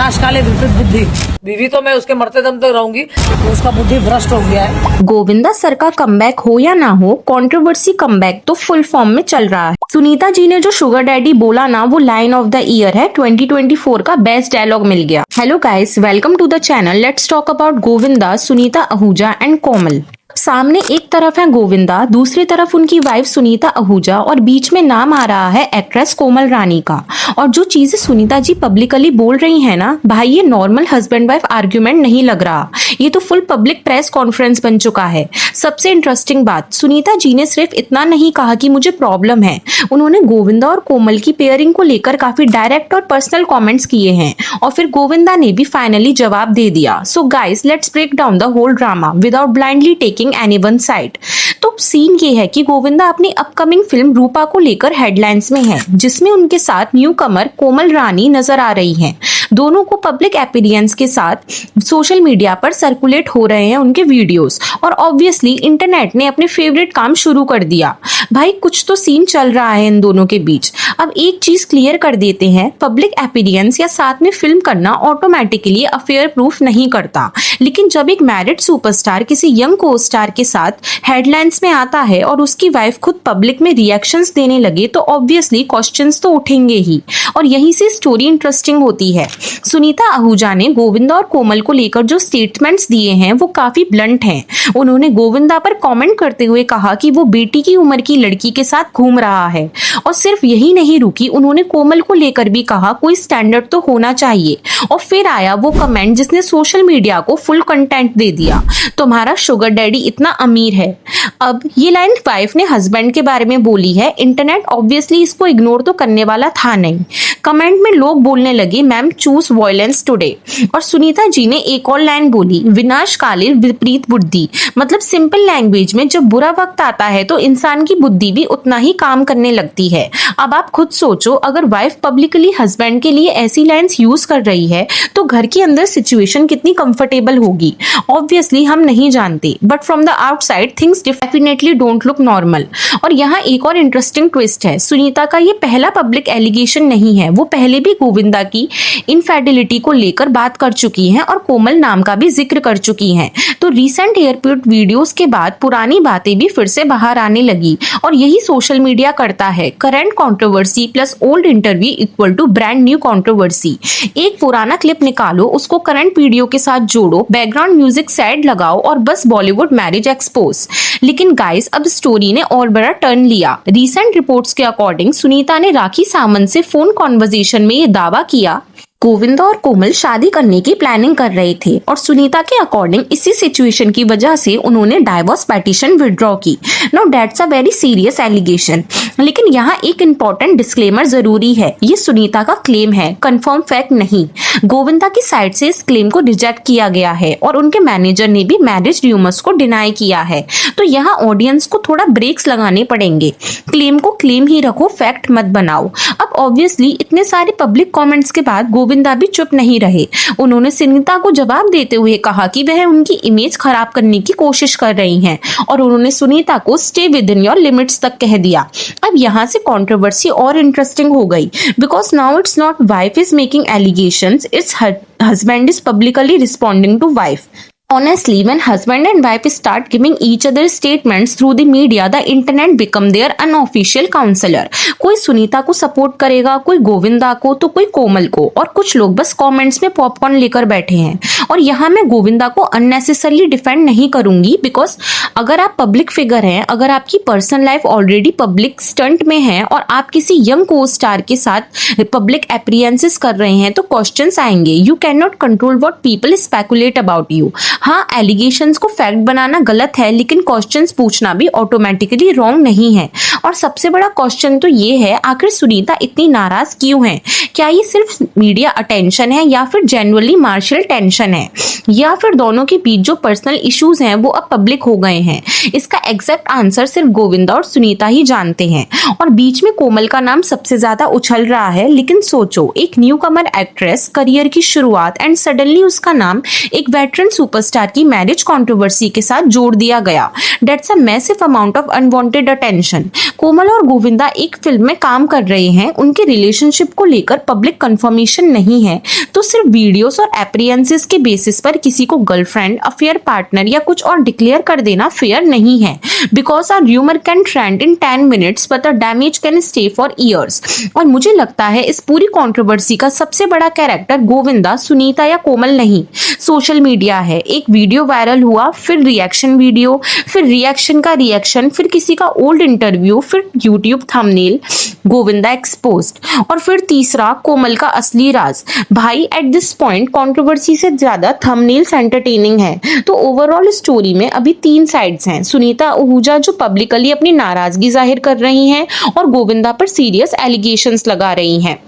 विनाशकाले विपरीत बुद्धि। बीवी तो मैं उसके मरते दम तक रहूंगी, तो उसका बुद्धि भ्रष्ट हो गया है। गोविंदा सर का कमबैक हो या ना हो, कंट्रोवर्सी कमबैक तो फुल फॉर्म में चल रहा है। सुनीता जी ने जो शुगर डैडी बोला ना, वो लाइन ऑफ द ईयर है। 2024 का बेस्ट डायलॉग मिल गया। Hello guys, welcome to the channel. Let's talk about Govinda, Sunita Ahuja and Komal. सामने एक तरफ है गोविंदा, दूसरी तरफ उनकी वाइफ सुनीता आहूजा, और बीच में नाम आ रहा है एक्ट्रेस कोमल रानी का। और जो चीजें सुनीता जी पब्लिकली बोल रही हैं ना भाई, ये नॉर्मल हस्बैंड वाइफ आर्ग्यूमेंट नहीं लग रहा, ये तो फुल पब्लिक प्रेस कॉन्फ्रेंस बन चुका है। सबसे इंटरेस्टिंग बात, सुनीता जी ने सिर्फ इतना नहीं कहा कि मुझे प्रॉब्लम है, उन्होंने गोविंदा और कोमल की पेयरिंग को लेकर काफी डायरेक्ट और पर्सनल कॉमेंट्स किए हैं, और फिर गोविंदा ने भी फाइनली जवाब दे दिया। So guys, let's break down the whole drama without blindly taking anyone side. तो सीन ये है कि गोविंदा अपनी अपकमिंग फिल्म रूपा को लेकर हेडलाइंस में है, जिसमें उनके साथ न्यू कमर कोमल रानी नजर आ रही हैं। दोनों को पब्लिक अपीयरेंस के साथ सोशल मीडिया पर सर्कुलेट हो रहे हैं उनके वीडियोस, और ऑब्वियसली इंटरनेट ने अपने फेवरेट काम शुरू कर दिया। भाई कुछ तो सीन चल रहा है इन दोनों के बीच। अब एक चीज क्लियर कर देते हैं, पब्लिक अपीयरेंस या साथ में फिल्म करना ऑटोमेटिकली अफेयर प्रूफ नहीं करता, लेकिन जब एक मैरिड सुपरस्टार किसी यंग को स्टार के साथ हेडलाइंस में आता है और उसकी वाइफ खुद पब्लिक में रिएक्शंस देने लगे, तो ऑब्वियसली क्वेश्चंस तो उठेंगे ही, और यहीं से स्टोरी इंटरेस्टिंग होती है। सुनीता आहूजा ने गोविंदा और कोमल को लेकर जो स्टेटमेंट्स दिए हैं वो काफी ब्लंट हैं। उन्होंने गोविंदा पर कमेंट करते हुए कहा कि वो बेटी की उम्र की लड़की के साथ घूम रहा है, और सिर्फ यही नहीं रुकी, उन्होंने कोमल को लेकर भी कहा कोई स्टैंडर्ड तो होना चाहिए। और फिर आया वो कमेंट जिसने सोशल मीडिया को फुल कंटेंट दे दिया, तुम्हारा शुगर डैडी इतना अमीर है। अब ये लाइन वाइफ ने हस्बैंड के बारे में बोली है। इंटरनेट ऑब्वियसली इसको इग्नोर तो करने वाला था नहीं। कमेंट में लोग बोलने लगे मैम चूज वायलेंस टुडे, और सुनीता जी ने एक और लाइन बोली, विनाशकाले विपरीत बुद्धि। मतलब सिंपल लैंग्वेज में, जब बुरा वक्त आता है तो इंसान की बुद्धि भी उतना ही काम करने लगती है। अब आप खुद सोचो, अगर वाइफ पब्लिकली हस्बैंड के लिए ऐसी लाइन्स यूज कर रही है तो घर के अंदर सिचुएशन कितनी कंफर्टेबल होगी। ऑब्वियसली हम नहीं जानते, but from the outside things definitely don't look normal. और यहाँ एक और इंटरेस्टिंग ट्विस्ट है, सुनीता का ये पहला पब्लिक एलिगेशन नहीं है, वो पहले भी गोविंदा की इनफेडिलिटी को लेकर बात कर चुकी हैं और कोमल नाम का भी जिक्र कर चुकी हैं। तो रीसेंट एयरपोर्ट वीडियोस के बाद पुरानी बातें भी फिर से बाहर आने लगी, और यही सोशल मीडिया करता है। Current controversy plus old interview equal to brand new controversy. एक पुराना क्लिप निकालो, उसको करंट वीडियो के साथ जोड़ो, बैकग्राउंड म्यूजिक सैड लगाओ, और बस बॉलीवुड मैरिज एक्सपोज। लेकिन गाइस, अब स्टोरी ने और बड़ा टर्न लिया। रीसेंट रिपोर्ट्स के अकॉर्डिंग सुनीता ने राखी सावंत से फोन कॉन्वर्सेशन में ये दावा किया गोविंदा और कोमल शादी करने की प्लानिंग कर रहे थे, और सुनीता के अकॉर्डिंग इसी सिचुएशन की वजह से उन्होंने डाइवोर्स पिटीशन विड्रॉ की। No that's a very serious allegation. लेकिन यहाँ एक इंपॉर्टेंट डिस्क्लेमर जरूरी है, ये सुनीता का क्लेम है, कंफर्म फैक्ट नहीं। गोविंदा की साइड से इस क्लेम को रिजेक्ट किया गया है, और उनके मैनेजर ने भी मैरिज र्यूमर्स को डिनाई किया है। तो यहाँ ऑडियंस को थोड़ा ब्रेक्स लगाने पड़ेंगे। क्लेम को क्लेम ही रखो, फैक्ट मत बनाओ। अब ऑब्वियसली इतने सारे पब्लिक कमेंट्स के बाद गोविंदा भी चुप नहीं रहे। उन्होंने सुनीता को जवाब देते हुए कहा कि वह उनकी इमेज खराब करने की कोशिश कर रही हैं, और उन्होंने सुनीता को stay with in your limits तक कह दिया। अब यहाँ से कंट्रोवर्सी और इंटरेस्टिंग हो गई, because now it's not wife is making allegations, it's husband is publicly responding to wife. Honestly, when husband and wife start giving each other statements through the media, the internet become their unofficial counselor. कोई सुनीता को support करेगा, कोई गोविंदा को, तो कोई कोमल को, और कुछ लोग बस कमेंट्स में पॉपकॉर्न लेकर बैठे हैं। और यहाँ मैं गोविंदा को अननेसेसरली डिफेंड नहीं करूंगी, बिकॉज अगर आप पब्लिक फिगर हैं, अगर आपकी personal life already public stunt में है, और आप किसी यंग को स्टार के साथ पब्लिक अपीयरेंसेस कर रहे हैं, तो क्वेश्चंस आएंगे। You can not control what people speculate about you. हाँ, एलिगेशंस को फैक्ट बनाना गलत है, लेकिन क्वेश्चंस पूछना भी ऑटोमेटिकली रॉन्ग नहीं है। और सबसे बड़ा क्वेश्चन तो ये है, आखिर सुनीता इतनी नाराज क्यों है? क्या ये सिर्फ मीडिया अटेंशन है, या फिर जेन्युइनली मार्शल टेंशन है, या फिर दोनों के बीच जो पर्सनल इश्यूज हैं वो अब पब्लिक हो गए हैं? इसका एग्जैक्ट आंसर सिर्फ गोविंदा और सुनीता ही जानते हैं। और बीच में कोमल का नाम सबसे ज्यादा उछल रहा है, लेकिन सोचो, एक न्यू कमर एक्ट्रेस, करियर की शुरुआत, एंड सडनली उसका नाम एक वेटरन सुपर सुपरस्टार की मैरिज कंट्रोवर्सी के साथ जोड़ दिया गया। That's a massive amount of unwanted attention। कोमल और गोविंदा एक फिल्म में काम कर रहे हैं, उनके रिलेशनशिप को लेकर पब्लिक कंफर्मेशन नहीं है, तो सिर्फ वीडियोस और अपीयरेंसेस के बेसिस पर किसी को गर्लफ्रेंड, अफेयर पार्टनर या कुछ और डिक्लेयर कर देना फेयर नहीं है। Because are rumour can trend in 10 minutes but the damage can stay for years. और मुझे लगता है इस पूरी कंट्रोवर्सी का सबसे बड़ा कैरेक्टर गोविंदा, सुनीता या कोमल नहीं, सोशल मीडिया है। एक वीडियो वायरल हुआ, फिर रिएक्शन वीडियो, फिर रिएक्शन का रिएक्शन, फिर किसी का ओल्ड इंटरव्यू, फिर यूट्यूब थंबनेल, गोविंदा एक्सपोज्ड, और फिर तीसरा कोमल का असली राज। भाई एट दिस पॉइंट कंट्रोवर्सी से ज्यादा थंबनेल्स एंटरटेनिंग है। तो ओवरऑल स्टोरी में अभी 3 साइड्स हैं। सुनीता आहूजा जो पब्लिकली अपनी नाराजगी जाहिर कर रही हैं और गोविंदा पर सीरियस एलिगेशंस लगा रही हैं।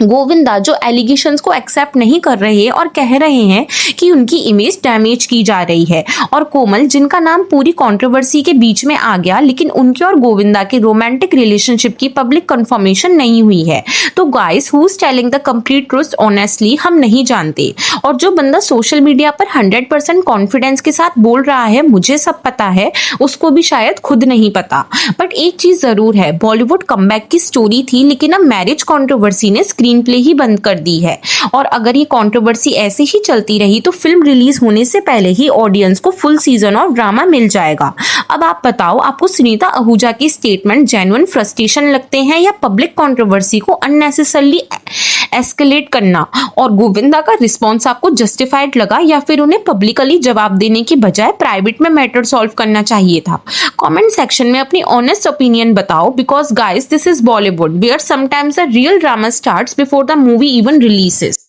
गोविंदा जो एलिगेशंस को एक्सेप्ट नहीं कर रहे और कह रहे हैं कि उनकी इमेज डैमेज की जा रही है, और कोमल जिनका नाम पूरी कंट्रोवर्सी के बीच में आ गया, लेकिन उनके और गोविंदा के रोमांटिक रिलेशनशिप की पब्लिक कंफर्मेशन नहीं हुई है। तो guys, who is telling the complete truth honestly, हम नहीं जानते। और जो बंदा सोशल मीडिया पर 100% कॉन्फिडेंस के साथ बोल रहा है मुझे सब पता है, उसको भी शायद खुद नहीं पता। बट एक चीज जरूर है, बॉलीवुड कमबैक की स्टोरी थी, लेकिन अब मैरिज कंट्रोवर्सी ने स्क्रीन प्ले ही बंद कर दी है। और अगर ये कंट्रोवर्सी ऐसे ही चलती रही तो फिल्म रिलीज होने से पहले ही ऑडियंस को फुल सीजन ऑफ ड्रामा मिल जाएगा। अब आप बताओ, आपको सुनीता आहूजा की स्टेटमेंट जेन्युइन फ्रस्ट्रेशन लगते हैं या पब्लिक कंट्रोवर्सी को अननेसेसरली एस्केलेट करना, और गोविंदा का रिस्पॉन्स आपको जस्टिफाइड लगा या फिर उन्हें पब्लिकली जवाब देने की बजाय प्राइवेट में मैटर सॉल्व करना चाहिए था? कमेंट सेक्शन में अपनी ऑनेस्ट ओपिनियन बताओ, because guys this is Bollywood where sometimes the real drama starts before the movie even releases.